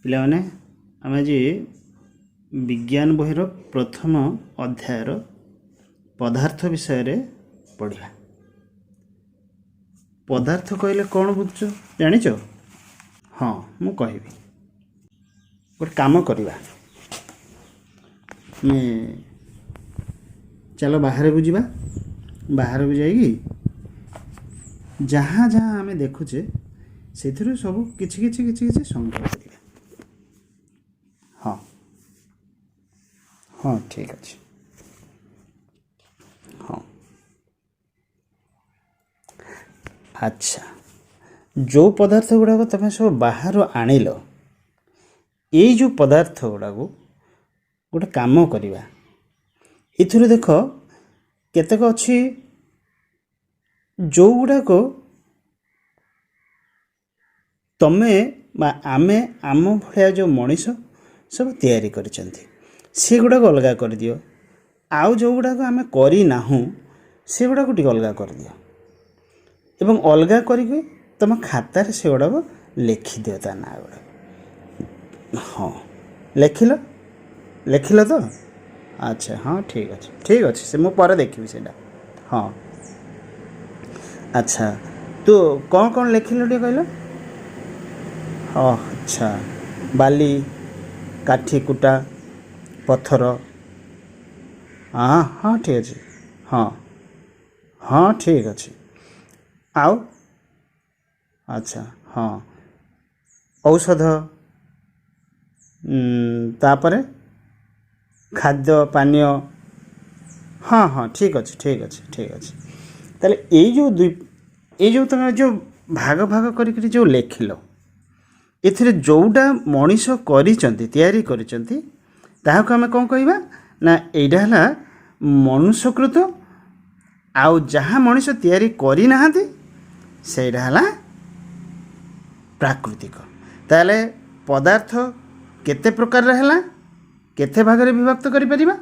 ପିଲାମାନେ ଆମେ ଆଜି ବିଜ୍ଞାନ ବହିର ପ୍ରଥମ ଅଧ୍ୟାୟର ପଦାର୍ଥ ବିଷୟରେ ପଢ଼ିବା। ପଦାର୍ଥ କହିଲେ କ'ଣ ବୁଝୁଛ ଜାଣିଛ? ହଁ, ମୁଁ କହିବି। ଗୋଟେ କାମ କରିବା, ଆମେ ଚାଲ ବାହାରକୁ ଯିବା। ବାହାରକୁ ଯାଇକି ଯାହା ଯାହା ଆମେ ଦେଖୁଛେ ସେଥିରୁ ସବୁ କିଛି କିଛି କିଛି କିଛି ସଂଗ୍ରହ କରିବା। ହଁ ହଁ, ଠିକ୍ ଅଛି। ହଁ, ଆଚ୍ଛା, ଯେଉଁ ପଦାର୍ଥ ଗୁଡ଼ାକ ତୁମେ ସବୁ ବାହାରୁ ଆଣିଲ, ଏଇ ଯେଉଁ ପଦାର୍ଥ ଗୁଡ଼ାକୁ ଗୋଟେ କାମ କରିବା। ଏଥିରୁ ଦେଖ କେତେକ ଅଛି ଯେଉଁଗୁଡ଼ାକ ତମେ ବା ଆମେ ଆମ ଭଳିଆ ଯେଉଁ ମଣିଷ ସବୁ ତିଆରି କରିଛନ୍ତି, ସେଗୁଡ଼ାକ ଅଲଗା କରିଦିଅ। ଆଉ ଯେଉଁଗୁଡ଼ାକ ଆମେ କରିନାହୁଁ ସେଗୁଡ଼ାକୁ ଟିକେ ଅଲଗା କରିଦିଅ ଏବଂ ଅଲଗା କରିକି ତୁମ ଖାତାରେ ସେଗୁଡ଼ାକ ଲେଖିଦିଅ ତା ନାଁ ଗୁଡ଼ାକ। ହଁ, ଲେଖିଲ ଲେଖିଲ ତ? ଆଚ୍ଛା, ହଁ, ଠିକ୍ ଅଛି ଠିକ୍ ଅଛି, ସେ ମୁଁ ପରେ ଦେଖିବି ସେଇଟା। ହଁ, ଆଚ୍ଛା, ତୁ କ'ଣ କ'ଣ ଲେଖିଲୁ ଟିକେ କହିଲ? ଆଚ୍ଛା, ବାଲି, କାଠି କୁଟା, ପଥର। ହଁ ହଁ, ଠିକ୍ ଅଛି। ହଁ ହଁ, ଠିକ୍ ଅଛି। ଆଉ ଆଚ୍ଛା, ହଁ, ଔଷଧ, ତାପରେ ଖାଦ୍ୟ ପାନୀୟ। ହଁ ହଁ, ଠିକ୍ ଅଛି ଠିକ୍ ଅଛି ଠିକ୍ ଅଛି। ତାହେଲେ ଏଇ ଯେଉଁ ତୁମେ ଯେଉଁ ଭାଗ ଭାଗ କରିକିରି ଯେଉଁ ଲେଖିଲ, ଏଥିରେ ଯେଉଁଟା ମଣିଷ କରିଛନ୍ତି ତିଆରି କରିଛନ୍ତି ତାହାକୁ ଆମେ କ'ଣ କହିବା ନା ଏଇଟା ହେଲା ମନୁଷ୍ୟକୃତ, ଆଉ ଯାହା ମଣିଷ ତିଆରି କରିନାହାନ୍ତି ସେଇଟା ହେଲା ପ୍ରାକୃତିକ। ତାହେଲେ ପଦାର୍ଥ କେତେ ପ୍ରକାରର ହେଲା? କେତେ ଭାଗରେ ବିଭକ୍ତ କରିପାରିବା?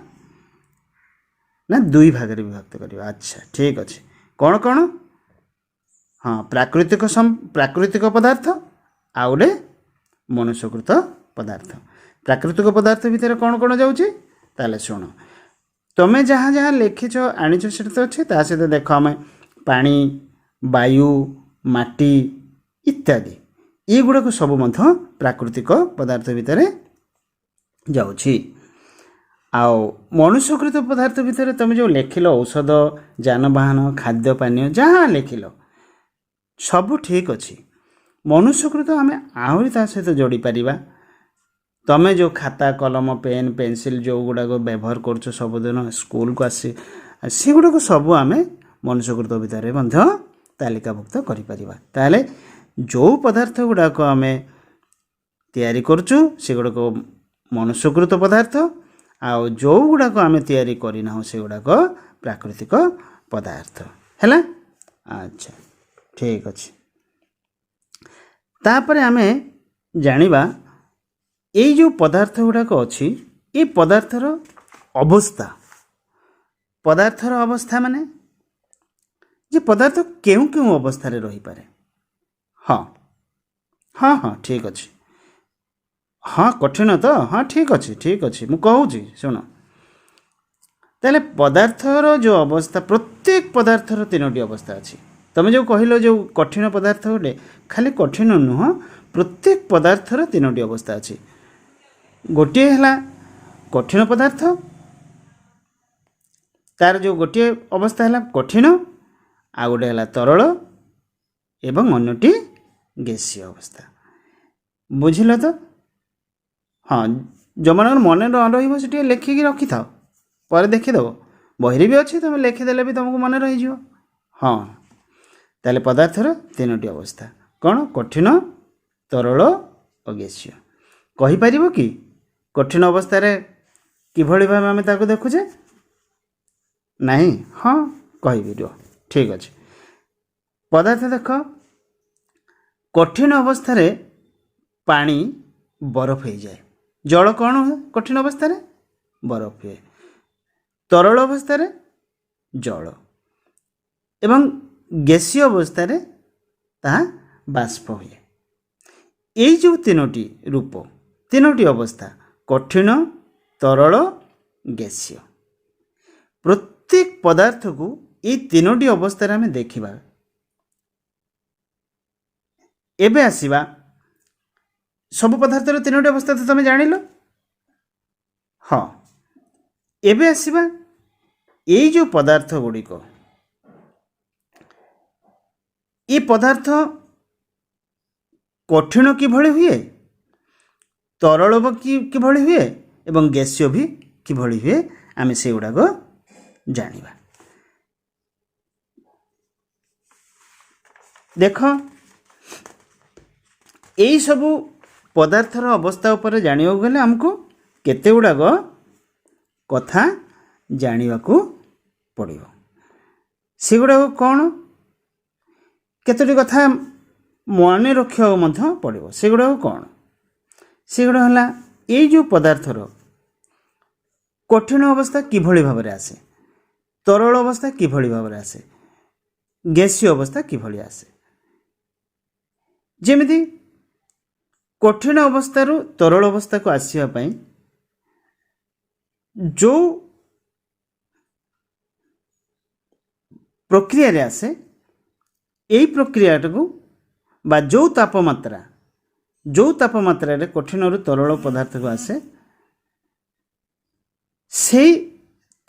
ନା ଦୁଇ ଭାଗରେ ବିଭକ୍ତ କରିବା। ଆଚ୍ଛା, ଠିକ୍ ଅଛି। କ'ଣ କ'ଣ? ହଁ, ପ୍ରାକୃତିକ ପଦାର୍ଥ ଆଉ ଗୋଟେ ମନୁଷ୍ୟକୃତ ପଦାର୍ଥ। ପ୍ରାକୃତିକ ପଦାର୍ଥ ଭିତରେ କ'ଣ କ'ଣ ଯାଉଛି? ତାହେଲେ ଶୁଣ, ତୁମେ ଯାହା ଯାହା ଲେଖିଛ ଆଣିଛ ସେଟା ତ ଅଛି, ତା ସହିତ ଦେଖ ଆମେ ପାଣି, ବାୟୁ, ମାଟି ଇତ୍ୟାଦି ଏଗୁଡ଼ାକ ସବୁ ମଧ୍ୟ ପ୍ରାକୃତିକ ପଦାର୍ଥ ଭିତରେ ଯାଉଛି। ଆଉ ମନୁଷ୍ୟକୃତ ପଦାର୍ଥ ଭିତରେ ତୁମେ ଯେଉଁ ଲେଖିଲ ଔଷଧ, ଯାନବାହନ, ଖାଦ୍ୟ ପାନୀୟ ଯାହା ଲେଖିଲ ସବୁ ଠିକ୍ ଅଛି। ମନୁଷ୍ୟକୃତ ଆମେ ଆହୁରି ତା ସହିତ ଯୋଡ଼ି ପାରିବା। ତୁମେ ଯେଉଁ ଖାତା, କଲମ, ପେନ୍, ପେନସିଲ୍ ଯେଉଁଗୁଡ଼ାକ ବ୍ୟବହାର କରୁଛ ସବୁଦିନ ସ୍କୁଲକୁ ଆସି, ସେଗୁଡ଼ାକ ସବୁ ଆମେ ମନୁଷ୍ୟକୃତ ଭିତରେ ମଧ୍ୟ ତାଲିକାଭୁକ୍ତ କରିପାରିବା। ତାହେଲେ ଯେଉଁ ପଦାର୍ଥ ଗୁଡ଼ାକ ଆମେ ତିଆରି କରୁଛୁ ସେଗୁଡ଼ାକ ମନୁଷ୍ୟକୃତ ପଦାର୍ଥ, ଆଉ ଯେଉଁଗୁଡ଼ାକ ଆମେ ତିଆରି କରିନାହୁଁ ସେଗୁଡ଼ାକ ପ୍ରାକୃତିକ ପଦାର୍ଥ ହେଲା। ଆଚ୍ଛା, ଠିକ୍ ଅଛି। ତାପରେ ଆମେ ଜାଣିବା ଏଇ ଯେଉଁ ପଦାର୍ଥ ଗୁଡ଼ାକ ଅଛି, ଏ ପଦାର୍ଥର ଅବସ୍ଥା। ପଦାର୍ଥର ଅବସ୍ଥା ମାନେ ଯେ ପଦାର୍ଥ କେଉଁ କେଉଁ ଅବସ୍ଥାରେ ରହିପାରେ। ହଁ ହଁ ହଁ, ଠିକ୍ ଅଛି। ହଁ, କଠିନ ତ? ହଁ, ଠିକ୍ ଅଛି ଠିକ୍ ଅଛି, ମୁଁ କହୁଛି ଶୁଣ। ତାହେଲେ ପଦାର୍ଥର ଯେଉଁ ଅବସ୍ଥା, ପ୍ରତ୍ୟେକ ପଦାର୍ଥର ତିନୋଟି ଅବସ୍ଥା ଅଛି। ତୁମେ ଯେଉଁ କହିଲ ଯେଉଁ କଠିନ ପଦାର୍ଥ ଗୋଟେ, ଖାଲି କଠିନ ନୁହଁ, ପ୍ରତ୍ୟେକ ପଦାର୍ଥର ତିନୋଟି ଅବସ୍ଥା ଅଛି। ଗୋଟିଏ ହେଲା କଠିନ ପଦାର୍ଥ, ତାର ଯେଉଁ ଗୋଟିଏ ଅବସ୍ଥା ହେଲା କଠିନ, ଆଉ ଗୋଟେ ହେଲା ତରଳ ଏବଂ ଅନ୍ୟଟି ଗ୍ୟାସୀୟ ଅବସ୍ଥା। ବୁଝିଲ ତ? ହଁ, ଯେଉଁମାନଙ୍କର ମନେ ନ ରହିବ ସେ ଟିକେ ଲେଖିକି ରଖିଥାଅ, ପରେ ଦେଖିଦେବ। ବହିରେ ବି ଅଛି, ତୁମେ ଲେଖିଦେଲେ ବି ତୁମକୁ ମନେ ରହିଯିବ। ହଁ, ତାହେଲେ ପଦାର୍ଥର ତିନୋଟି ଅବସ୍ଥା କ'ଣ? କଠିନ, ତରଳ ଓ ଗ୍ୟାସୀୟ। କହିପାରିବ କି କଠିନ ଅବସ୍ଥାରେ କିଭଳି ଭାବେ ଆମେ ତାକୁ ଦେଖୁଛେ? ନାହିଁ? ହଁ, କହିବି, ରୁହ। ଠିକ୍ ଅଛି। ପଦାର୍ଥ ଦେଖ, କଠିନ ଅବସ୍ଥାରେ ପାଣି ବରଫ ହେଇଯାଏ। ଜଳ କ'ଣ ହୁଏ କଠିନ ଅବସ୍ଥାରେ? ବରଫ ହୁଏ। ତରଳ ଅବସ୍ଥାରେ ଜଳ ଏବଂ ଗ୍ୟାସୀୟ ଅବସ୍ଥାରେ ତାହା ବାଷ୍ପ ହୁଏ। ଏଇ ଯେଉଁ ତିନୋଟି ରୂପ, तीनोटी अवस्था कठिन तरल गैसीय प्रत्येक पदार्थ को ये तीनोटी अवस्था आम देखा एबे आसीबा सब पदार्थर तीनोटी अवस्था तो तुम जानिल हाँ एबे आसीबा ये जो पदार्थ गुड़िक ये पदार्थ कठिन किभଳି हुए तरल किभଳି हुए एवं गैसीय भी किभଳି हुए आम से गुड़ाक जानिबा देख यही सबू पदार्थर अवस्था उपर जानिबा गले हमको केते गुड़ाक कथा जानिबा को पड़िबो से गुड़ाक कौन केतोटी कथा मन रखा पड़ो से गुड़ाक कौन से गुड़ा है ये जो पदार्थर कठिन अवस्था किभଳି भाव आसे तरल अवस्था किभଳି भाव आसे गैसीय अवस्था किभଳି आसे जेमिति कठिन अवस्था तरल अवस्था को आसिया पई जो प्रक्रिया रे आसे यही प्रक्रिया को बा जो तापमात्रा रे कठिन रु तरल पदार्थ को आसे से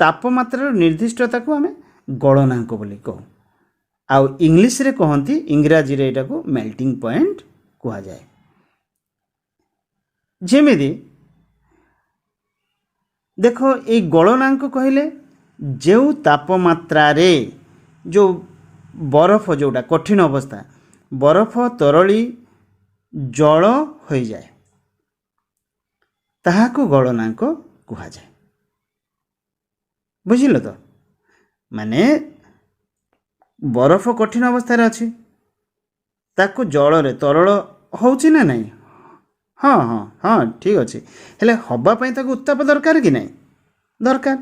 तापमात्रा निर्दिष्टता को आम गलनांक बोली कहू आउ इंग्लिश रे कहती इंग्राजी रे एटा को मेल्टिंग पॉइंट कहा जाए जेमिति देखो ये गलनांक कहले जो तापमात्रा रे जो बरफ जोटा कठिन अवस्था बरफ तरली जल हो जाए ताहाको गलनांक कहा जाए बुझिल तो माने बरफ कठिन अवस्था अच्छी ताको जल रे तरल होउची ना नहीं हाँ हाँ हाँ ठीक अच्छे हेले हवापाई ताको उत्ताप दरकार कि नहीं दरकार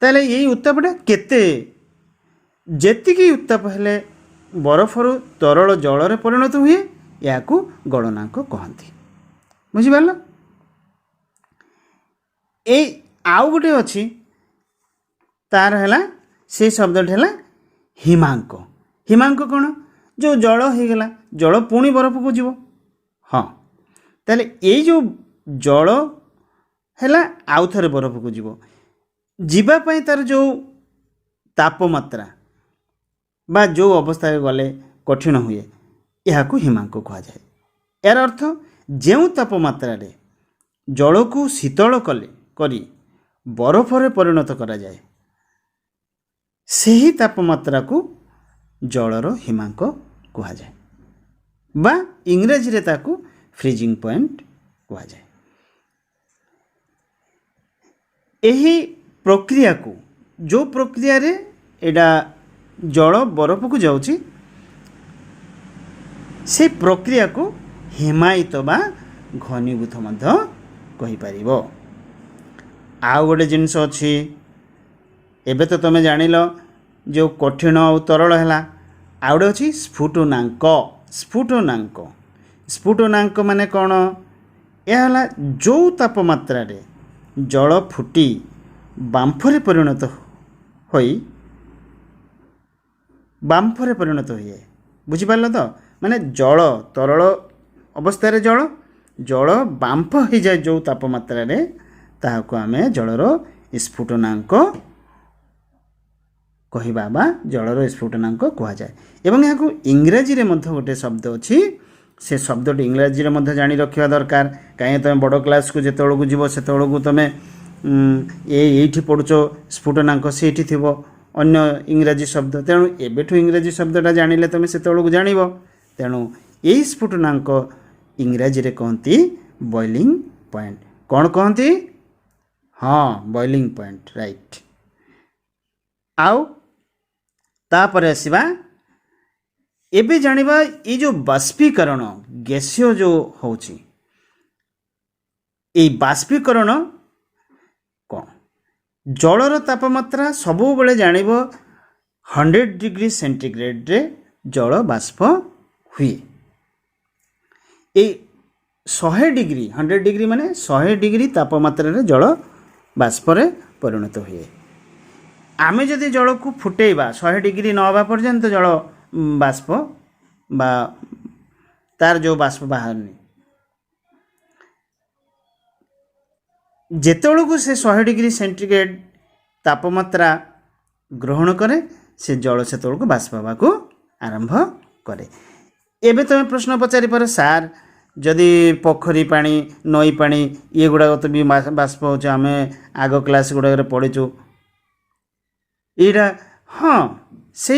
ताले यही उत्तापटा केते जेतिकी उत्ताप हेले बरफर तरल जल रे परिणत हुए या गलनांक कहती बुझिपार ए आउ गोटे अच्छी तार है से शब्द है हिमांक हिमांक कौन जो जल हो गला जल पुणी बरफ को जीव हाँ ताले ये जो जल है आउ थे बरफ को जीव जीवाई तार जो तापमात्रा बा जो अवस्था गले कठिन हुए यह हिमांक कहा जाए यार अर्थ जो तापमात्रा रे जल को शीतल कले करी बरफ रे परिणत करा जाए सही तापमात्रा को जलर हिमांक कहा जाए बा इंग्राजी रे ताकू फ्रीजिंग पॉइंट कहा जाए यही प्रक्रिया को जो प्रक्रिया रे एडा जल बरफ को जाउची से प्रक्रिया को हिमायित बा घनीभूत मध्य कहि परिबो आउ गोटे जिनस अच्छी एबे तो तुम जानिल जो कठिन और तरल है आउ गोटे अच्छी स्फुटनांक स्फुटनांक स्फुटनांक माने कौन यह है जो तापमात्रा रे जल फुटी बांफरे परिणत होई बांफरे परिणत हुए बुझिपार तो माने जल तरल अवस्था रे जल जल बांफ हो जाए जो तापमात्रा रे ताहाको आमे जलर स्फुटनांक कहिबा बा जलर स्फुटनांक कहा जाए एवं यहाँ इंग्राजी रे मध्य गोटे शब्द अच्छी से शब्द इंग्राजी रे मध्य जानी रखा दरकार कहीं तुम बड़ क्लास को जिते को जीव से तुम ये पढ़ुच स्फुटनांक से थी अन्य इंग्राजी शब्द तेणु एबेठू इंग्राजी शब्दटा जानिले तुम से जान तेणु यही स्फुटनांक इंग्राजी रे कहती बॉइलिंग पॉइंट कौन कहती हाँ बॉइलिंग पॉइंट राइट आउ तापर आसवा एबे जानिबा ये जो बाष्पीकरण गैसीय जो होची ये बाष्पीकरण कौन जलर तापमात्रा सबु बेले जानिब 100 डिग्री सेंटीग्रेड रे जल बाष्प हुए 100 डिग्री 100 डिग्री माने 100 डिग्री तापमात्रा जल बाष्परे परिणत हुए। आमे जदि जल को फुटेबा 100 डिग्री न हवा पर्यंत जल बाष्प बा तार जो बाष्प बाहरनी जेतेबेलू से 100 डिग्री सेंटीग्रेड तापमात्रा ग्रहण करे से जल सेतेबेलू बाष्प हवा को आरंभ करे। एबे तुम प्रश्न पचारि पर सार जदि पोखरी पानी नई पानी ये गुड़ाक तो भी बाष्प हो आम आग क्लास गुड़ाक पढ़ीचु यहाँ हाँ से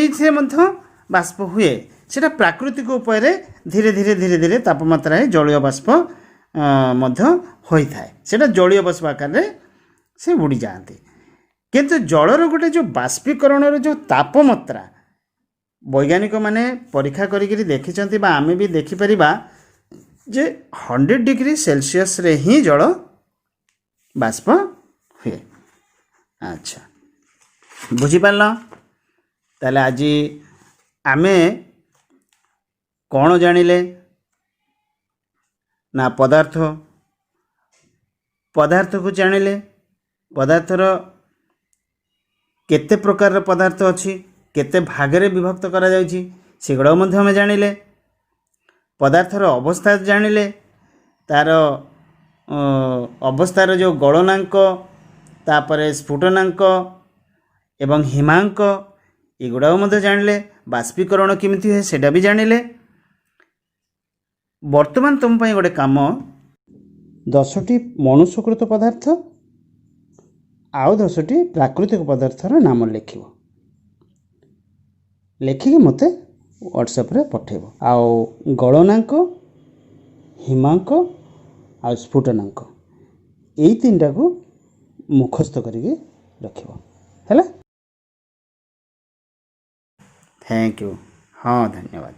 बाष्प हुए सेटा प्राकृतिक उपाय धीरे धीरे धीरे धीरे तापमात्रा जलीय बाष्प होता है सेटा जलीय बाष्प आकार से बुड़ी जाती। किंतु जलर गोटे जो बाष्पीकरण जो तापमात्रा वैज्ञानिक माने परीक्षा करी देखिछंती बा आमे भी देखिपर जे 100 डिग्री सेल्सियस रे ही जल बाष्प हुए। अच्छा बुझीपार ताले आज आमे कौन जानिले ना पदार्थ को जानिले पदार्थर केते प्रकार पदार्थ अच्छी केते भागरे विभक्त करा जाउची सेगुड़ा मध्य आमे जानिले पदार्थर अवस्था जानिले तार अवस्थार जो गलनांक तापरे स्फुटनांक एवं हिमांक एगुड़ा मध्य जानिले बाष्पीकरण केमिति हुए सेटा भी जानिले। वर्तमान तुम पाई गोटे काम 10टी मनुष्यकृत पदार्थ आउ 10टी प्राकृतिक पदार्थर नाम लिखिब लिखिकी मते व्हाट्सएप रे पठेब आउ गलनांक हिमांक आ स्फुटनांक यही 3टा को मुखस्थ करिके रखिब हैला। थैंक यू हाँ धन्यवाद।